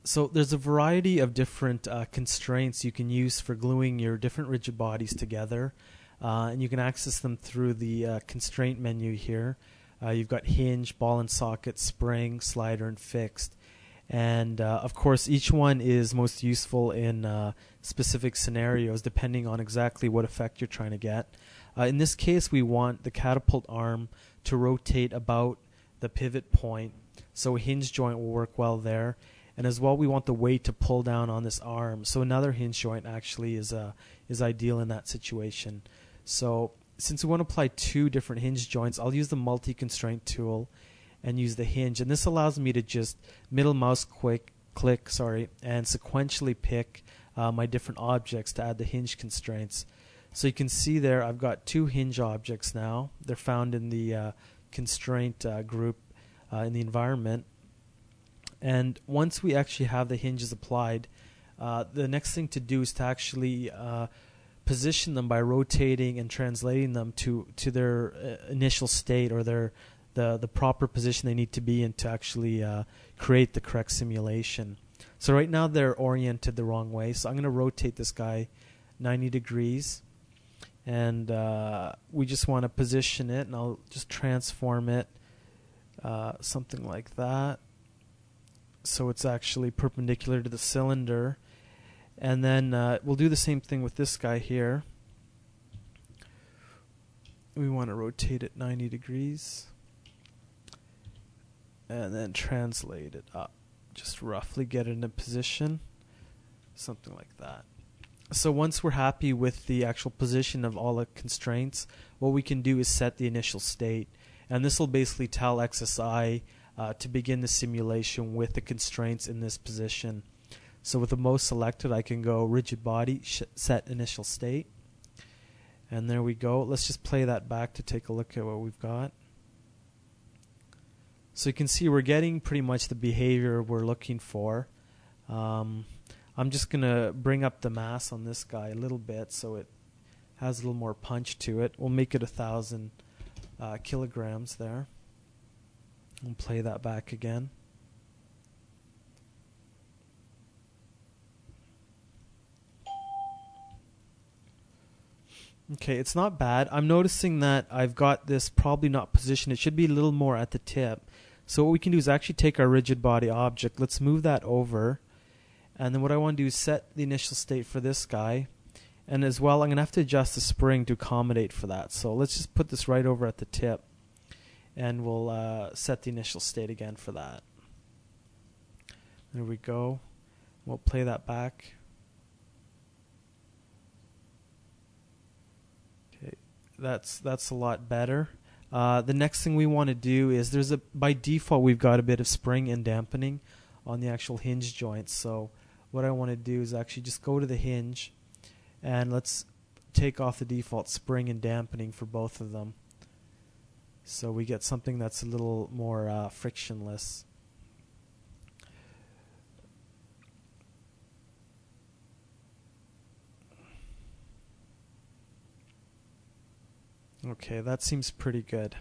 So there's a variety of different constraints you can use for gluing your different rigid bodies together, and you can access them through the constraint menu here. You've got hinge, ball and socket, spring, slider, and fixed. And of course, each one is most useful in specific scenarios depending on exactly what effect you're trying to get. In this case, we want the catapult arm to rotate about the pivot point, so a hinge joint will work well there. And as well, we want the weight to pull down on this arm. So another hinge joint actually is ideal in that situation. So since we want to apply two different hinge joints, I'll use the multi-constraint tool and use the hinge. And this allows me to just middle mouse click, and sequentially pick my different objects to add the hinge constraints. So you can see there I've got two hinge objects now. They're found in the constraint group in the environment. And once we actually have the hinges applied, the next thing to do is to actually position them by rotating and translating them to their initial state, or the proper position they need to be in to actually create the correct simulation. So right now they're oriented the wrong way, so I'm going to rotate this guy 90 degrees, and we just want to position it, and I'll just transform it something like that, so it's actually perpendicular to the cylinder. And then we'll do the same thing with this guy here. We want to rotate it 90 degrees and then translate it up, just roughly get it in a position, something like that. So once we're happy with the actual position of all the constraints, what we can do is set the initial state, and this will basically tell XSI to begin the simulation with the constraints in this position. So with the most selected, I can go rigid body, set initial state, and there we go. Let's just play that back to take a look at what we've got. So you can see we're getting pretty much the behavior we're looking for. I'm just going to bring up the mass on this guy a little bit so it has a little more punch to it. We'll make it 1,000 kilograms there. We'll play that back again. Okay, it's not bad. I'm noticing that I've got this probably not positioned. It should be a little more at the tip. So what we can do is actually take our rigid body object. Let's move that over. And then what I want to do is set the initial state for this guy. And as well, I'm going to have to adjust the spring to accommodate for that. So let's just put this right over at the tip. And we'll set the initial state again for that. There we go. We'll play that back. Okay, that's a lot better. The next thing we want to do is by default we've got a bit of spring and dampening on the actual hinge joints. So what I want to do is actually just go to the hinge and let's take off the default spring and dampening for both of them. So we get something that's a little more frictionless. Okay, that seems pretty good.